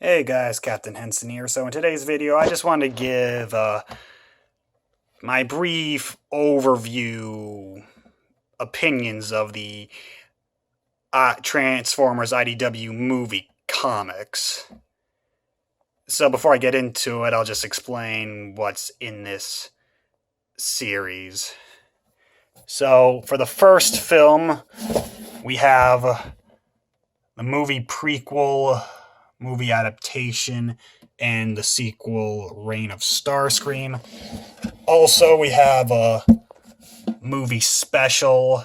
Hey guys, Captain Henson here. So in today's video, I just wanted to give my brief overview opinions of the Transformers IDW movie comics. So before I get into it, I'll just explain what's in this series. So for the first film, we have the movie prequel, movie adaptation, and the sequel, Reign of Starscream. Also, we have a movie special,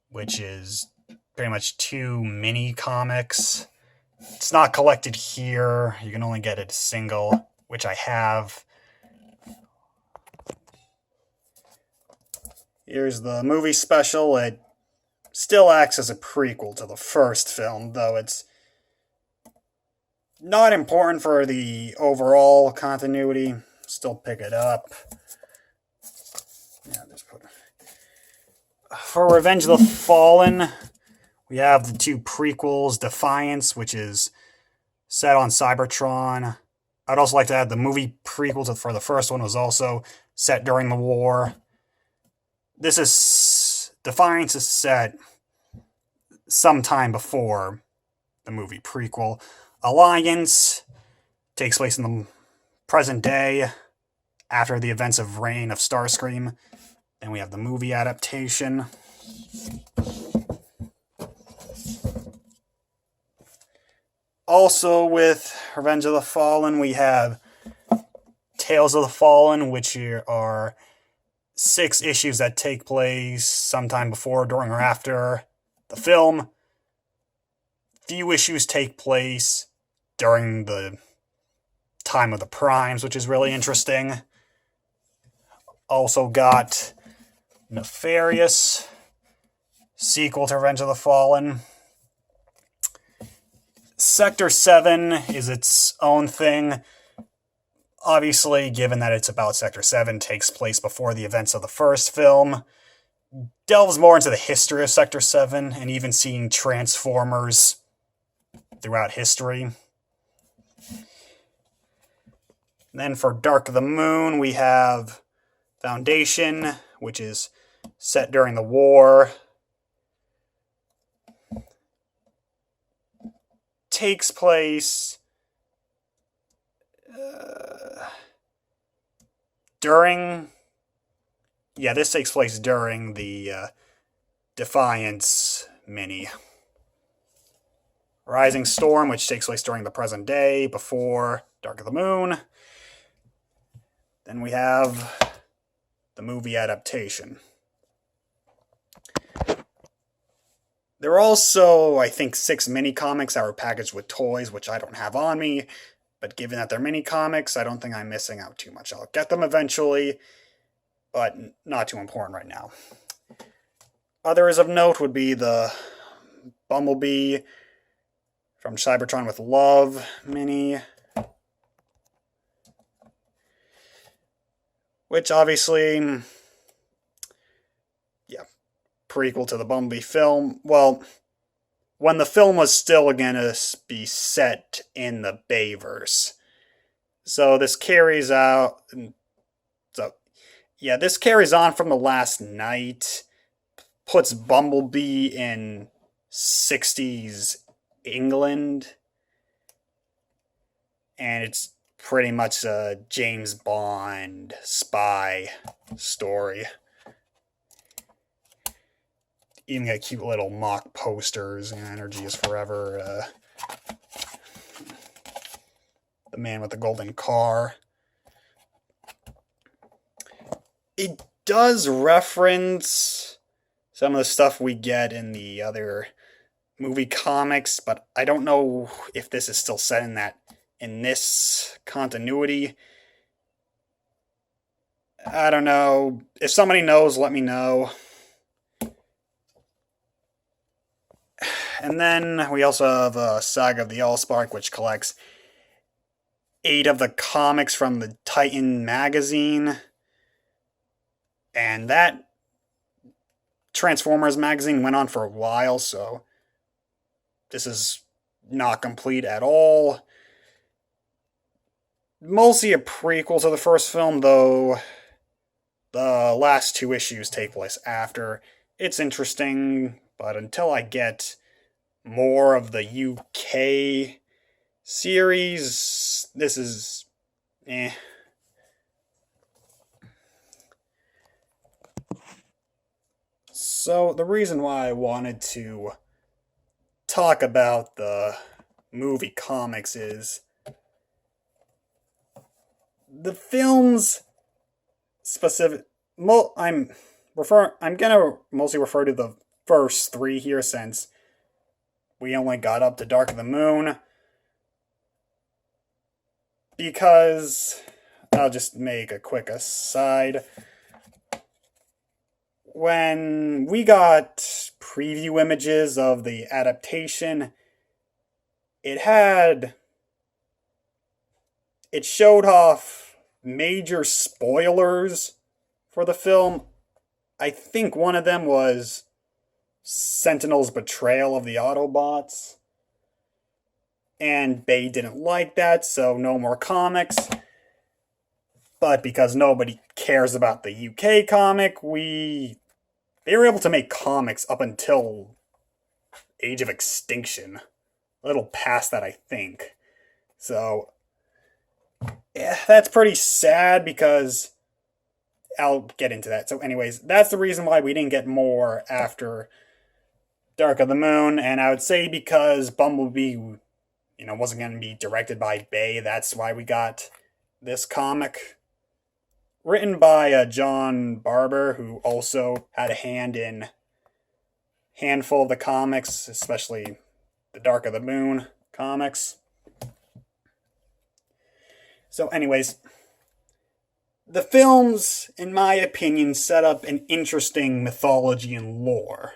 which is pretty much two mini comics. It's not collected here. You can only get it single, which I have. Here's the movie special. It still acts as a prequel to the first film, though it's not important for the overall continuity. Still pick it up. Yeah, just put it. For Revenge of the Fallen, we have the two prequels, Defiance, which is set on Cybertron. I'd also like to add the movie prequel for the first one was also set during the war. Defiance is set sometime before the movie prequel. Alliance takes place in the present day after the events of Reign of Starscream. Then we have the movie adaptation. Also with Revenge of the Fallen, we have Tales of the Fallen, which are 6 issues that take place sometime before, during, or after the film. Few issues take place during the time of the Primes, which is really interesting. Also got Nefarious, sequel to Revenge of the Fallen. Sector 7 is its own thing. Obviously, given that it's about Sector 7, takes place before the events of the first film. Delves more into the history of Sector 7 and even seeing Transformers throughout history. And then for Dark of the Moon, we have Foundation, which is set during the war. Takes place during... Yeah, this takes place during the Defiance mini. Rising Storm, which takes place during the present day, before Dark of the Moon. Then we have the movie adaptation. There are also, I think, 6 mini-comics that were packaged with toys, which I don't have on me, but given that they're mini-comics, I don't think I'm missing out too much. I'll get them eventually, but not too important right now. Others of note would be the Bumblebee from Cybertron with Love mini, which obviously, yeah, prequel to the Bumblebee film. Well, when the film was still going to be set in the Bayverse. So this carries out... So, yeah, this carries on from the last night. Puts Bumblebee in 60s England. And it's pretty much a James Bond spy story. Even got cute little mock posters. Energy is Forever. The Man with the Golden Car. It does reference some of the stuff we get in the other movie comics, but I don't know if this is still set in this continuity. I don't know. If somebody knows, let me know. And then we also have Saga of the Allspark, which collects 8 of the comics from the Titan magazine. And that Transformers magazine went on for a while, so this is not complete at all. Mostly a prequel to the first film, though the last two issues take place after. It's interesting, but until I get more of the UK series, this is eh. So the reason why I wanted to talk about the movie comics is the films specific. I'm gonna mostly refer to the first three here since we only got up to Dark of the Moon, because I'll just make a quick aside. When we got preview images of the adaptation, it showed off major spoilers for the film. I think one of them was Sentinel's betrayal of the Autobots, and Bay didn't like that, so no more comics. But because nobody cares about the UK comic, they were able to make comics up until Age of Extinction. A little past that, I think. So, yeah, that's pretty sad because I'll get into that. So anyways, that's the reason why we didn't get more after Dark of the Moon, and I would say because Bumblebee, wasn't going to be directed by Bay, that's why we got this comic. Written by John Barber, who also had a hand in a handful of the comics, especially the Dark of the Moon comics. So anyways, the films, in my opinion, set up an interesting mythology and lore.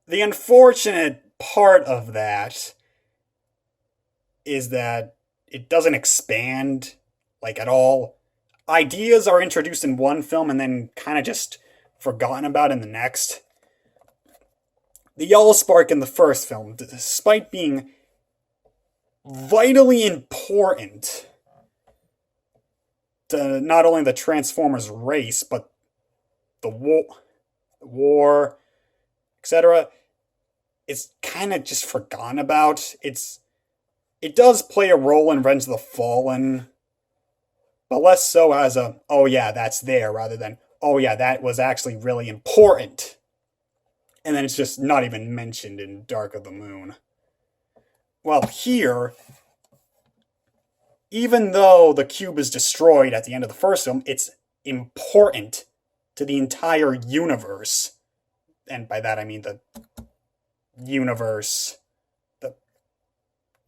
The unfortunate part of that is that it doesn't expand at all. Ideas are introduced in one film and then kind of just forgotten about in the next. The Allspark in the first film, despite being vitally important to not only the Transformers race, but the war, etc., it's kind of just forgotten about. It does play a role in Revenge of the Fallen, but less so as oh yeah, that's there, rather than, oh yeah, that was actually really important. And then it's just not even mentioned in Dark of the Moon. Well, here, even though the cube is destroyed at the end of the first film, it's important to the entire universe. And by that I mean the universe, the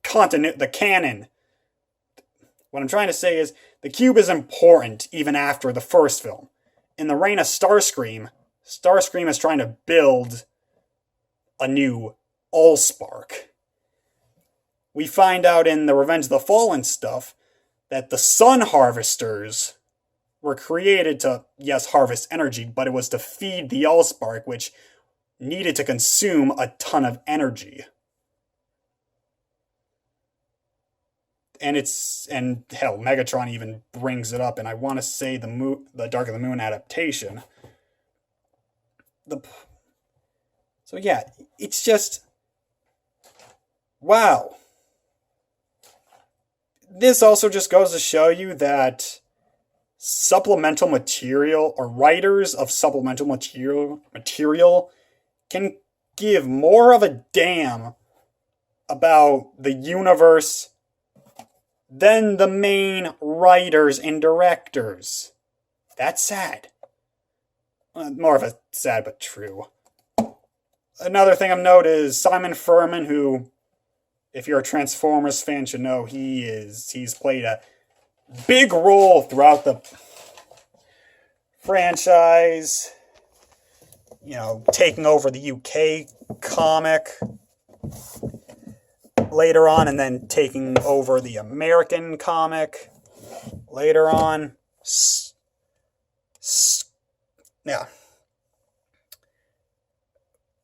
canon. What I'm trying to say is, the cube is important even after the first film. In the reign of Starscream is trying to build a new Allspark. We find out in the Revenge of the Fallen stuff that the Sun Harvesters were created to, yes, harvest energy, but it was to feed the Allspark, which needed to consume a ton of energy. And hell, Megatron even brings it up, and I want to say the Dark of the Moon adaptation. So yeah, it's just, wow. This also just goes to show you that supplemental material, or writers of supplemental material can give more of a damn about the universe than the main writers and directors. That's sad. More of a sad but true. Another thing of note is Simon Furman, who, if you're a Transformers fan, should know he's played a big role throughout the franchise. Taking over the UK comic later on, and then taking over the American comic later on. Yeah.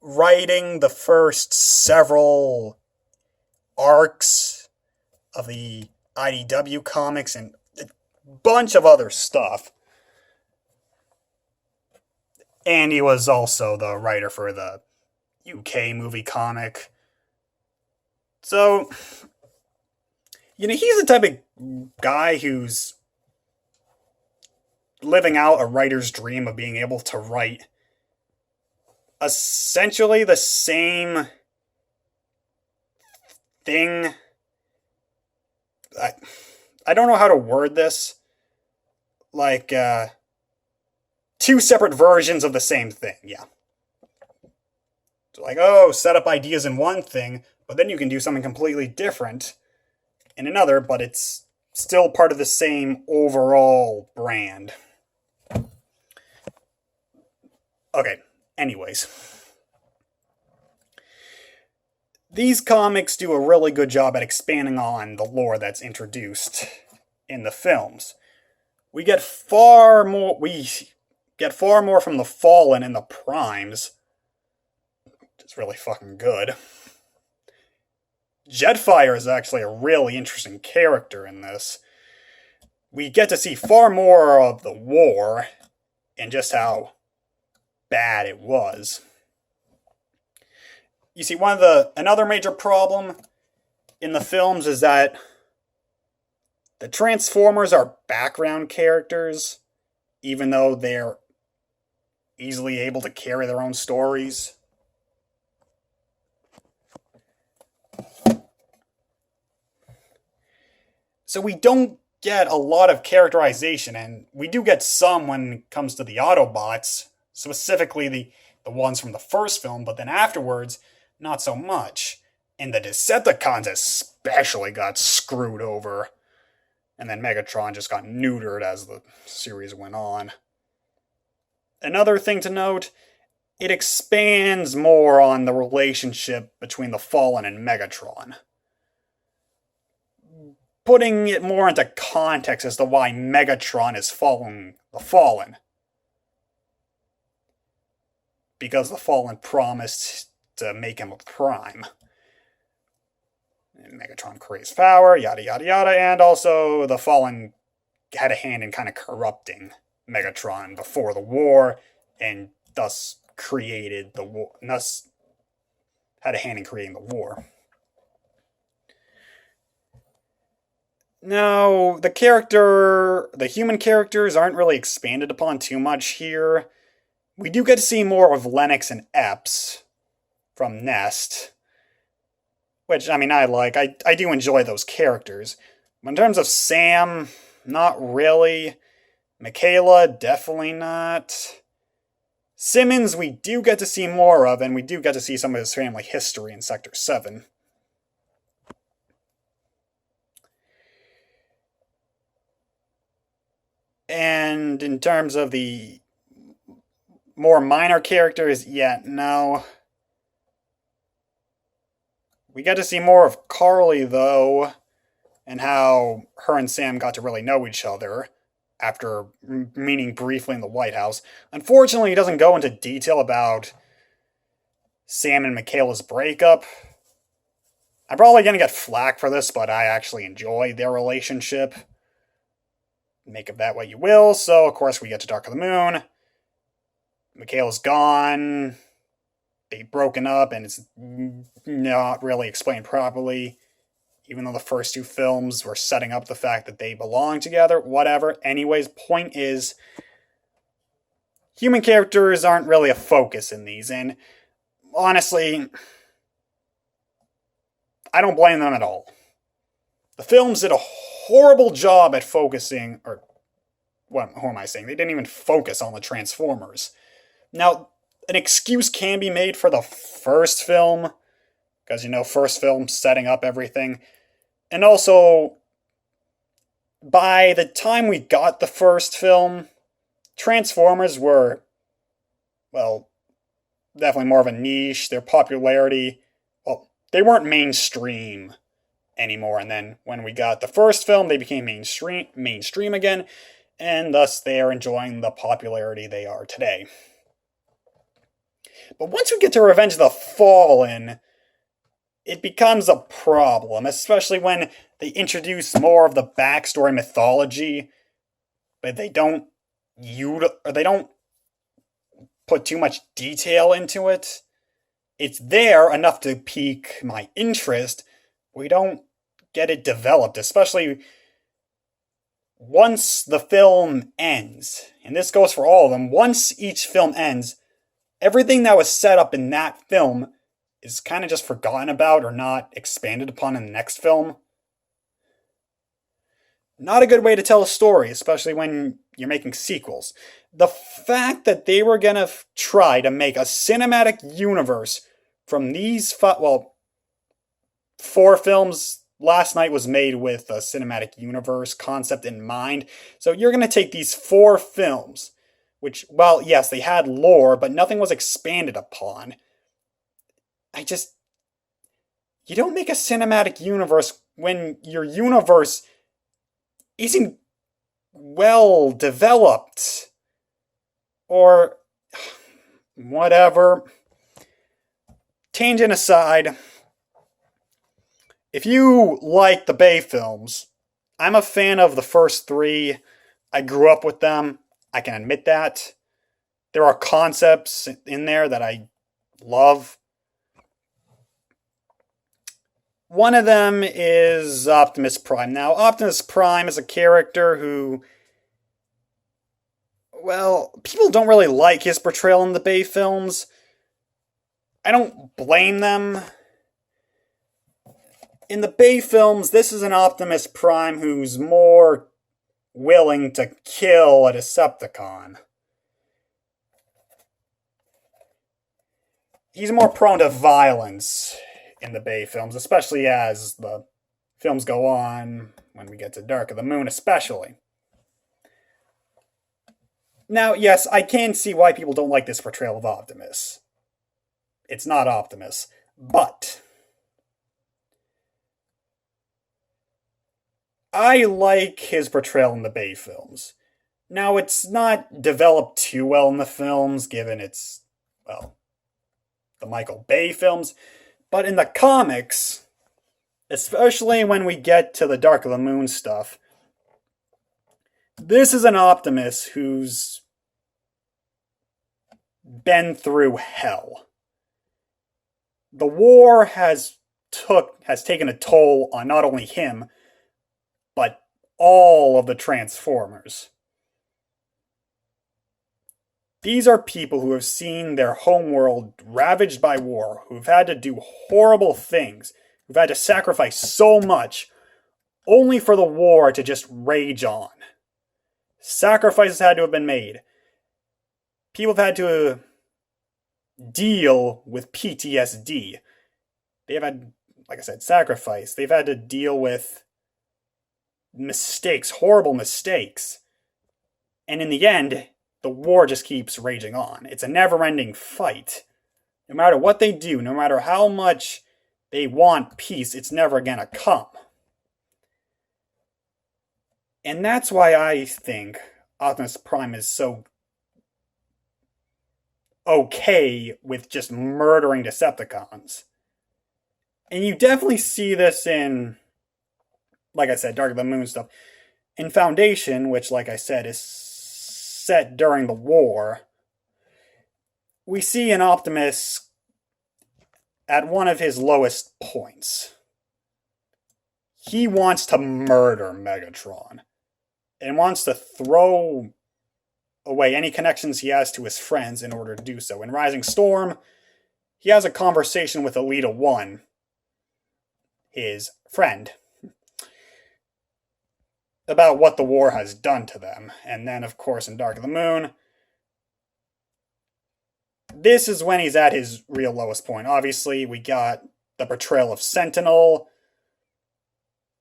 writing the first several arcs of the IDW comics and a bunch of other stuff. And he was also the writer for the UK movie comic. So, he's the type of guy who's living out a writer's dream of being able to write essentially the same thing. I don't know how to word this. Like, two separate versions of the same thing, yeah. So like, set up ideas in one thing, but then you can do something completely different in another, but it's still part of the same overall brand. Okay, anyways. These comics do a really good job at expanding on the lore that's introduced in the films. We get far more from the Fallen and the Primes. It's really fucking good. Jetfire is actually a really interesting character in this. We get to see far more of the war and just how bad it was. You see, another major problem in the films is that the Transformers are background characters, even though they're easily able to carry their own stories. So we don't get a lot of characterization, and we do get some when it comes to the Autobots, specifically the ones from the first film, but then afterwards, not so much. And the Decepticons especially got screwed over. And then Megatron just got neutered as the series went on. Another thing to note, it expands more on the relationship between the Fallen and Megatron, putting it more into context as to why Megatron is following the Fallen. Because the Fallen promised to make him a Prime. And Megatron creates power, yada yada yada, and also the Fallen had a hand in kind of corrupting Megatron before the war, and thus created the war. Thus had a hand in creating the war. Now, the human characters aren't really expanded upon too much here. We do get to see more of Lennox and Epps from Nest, which, I like. I do enjoy those characters. But in terms of Sam, not really. Michaela, definitely not. Simmons, we do get to see more of, and we do get to see some of his family history in Sector 7. And in terms of the more minor characters, no. We get to see more of Carly, though, and how her and Sam got to really know each other after meeting briefly in the White House. Unfortunately, he doesn't go into detail about Sam and Michaela's breakup. I'm probably going to get flack for this, but I actually enjoy their relationship. Make of that what you will. So, of course, we get to Dark of the Moon. Michaela's gone. They've broken up, and it's not really explained properly. Even though the first two films were setting up the fact that they belong together. Whatever. Anyways, point is, human characters aren't really a focus in these. And honestly, I don't blame them at all. The films did a horrible job at focusing, or who am I saying? They didn't even focus on the Transformers. Now, an excuse can be made for the first film, because, first film setting up everything. And also, by the time we got the first film, Transformers were, definitely more of a niche. Their popularity, they weren't mainstream anymore. And then when we got the first film, they became mainstream again, and thus they are enjoying the popularity they are today. But once we get to Revenge of the Fallen, it becomes a problem, especially when they introduce more of the backstory mythology, but they don't put too much detail into it. It's there enough to pique my interest. We don't get it developed, especially once the film ends. And this goes for all of them. Once each film ends, everything that was set up in that film is kind of just forgotten about or not expanded upon in the next film. Not a good way to tell a story, especially when you're making sequels. The fact that they were going to try to make a cinematic universe from these, four films. Last Night was made with a cinematic universe concept in mind. So you're going to take these four films, which, well, yes, they had lore, but nothing was expanded upon. You don't make a cinematic universe when your universe isn't well developed. Or whatever. Tangent aside, if you like the Bay films, I'm a fan of the first three. I grew up with them. I can admit that. There are concepts in there that I love. One of them is Optimus Prime. Now, Optimus Prime is a character who, well, people don't really like his portrayal in the Bay films. I don't blame them. In the Bay films, this is an Optimus Prime who's more willing to kill a Decepticon. He's more prone to violence in the Bay films, especially as the films go on, when we get to Dark of the Moon especially. Now, yes, I can see why people don't like this portrayal of Optimus. It's not Optimus, but I like his portrayal in the Bay films. Now, it's not developed too well in the films, given it's, well, the Michael Bay films, but in the comics, especially when we get to the Dark of the Moon stuff, this is an Optimus who's been through hell. The war has taken a toll on not only him, but all of the Transformers. These are people who have seen their homeworld ravaged by war, who've had to do horrible things, who've had to sacrifice so much, only for the war to just rage on. Sacrifices had to have been made. People have had to deal with PTSD. They've had, like I said, sacrifice. They've had to deal with mistakes, horrible mistakes. And in the end, the war just keeps raging on. It's a never-ending fight. No matter what they do, no matter how much they want peace, it's never gonna come. And that's why I think Optimus Prime is so okay with just murdering Decepticons. And you definitely see this in, like I said, Dark of the Moon stuff. In Foundation, which, like I said, is set during the war, we see an Optimus at one of his lowest points. He wants to murder Megatron and wants to throw away any connections he has to his friends in order to do so. In Rising Storm, he has a conversation with Elita 1, his friend, about what the war has done to them. And then, of course, in Dark of the Moon, this is when he's at his real lowest point. Obviously, we got the portrayal of Sentinel,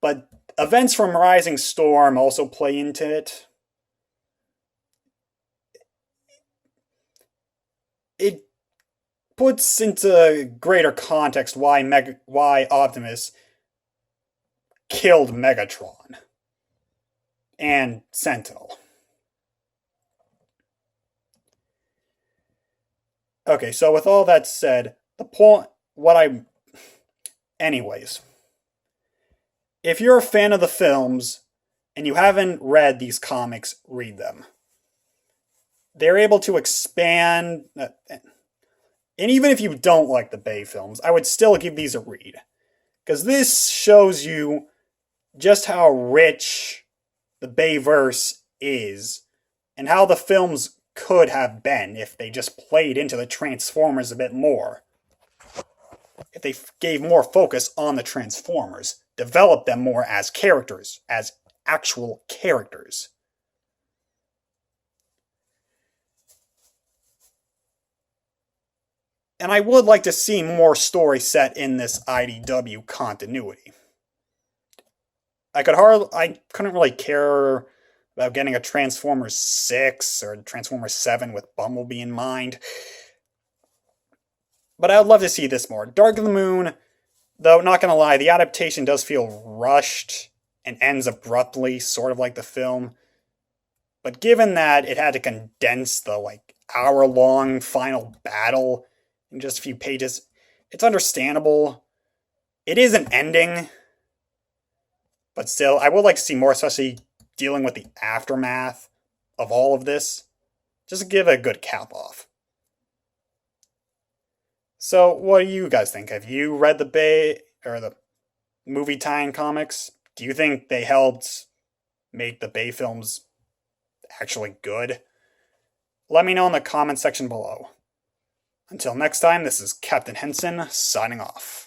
but events from Rising Storm also play into it. It puts into greater context why Optimus killed Megatron and Sentinel. Okay, so with all that said, the point, what I, anyways, if you're a fan of the films and you haven't read these comics, read them. They're able to expand, and even if you don't like the Bay films, I would still give these a read. Because this shows you just how rich the Bayverse is, and how the films could have been if they just played into the Transformers a bit more. If they gave more focus on the Transformers, developed them more as characters, as actual characters. And I would like to see more story set in this IDW continuity. I couldn't really care about getting a Transformers 6 or Transformers 7 with Bumblebee in mind. But I would love to see this more. Dark of the Moon, though, not gonna lie, the adaptation does feel rushed and ends abruptly, sort of like the film. But given that it had to condense the hour-long final battle in just a few pages, it's understandable. It is an ending, but still, I would like to see more, especially dealing with the aftermath of all of this, just to give it a good cap off. So, what do you guys think? Have you read the movie tie-in comics? Do you think they helped make the Bay films actually good? Let me know in the comment section below. Until next time, this is Captain Henson signing off.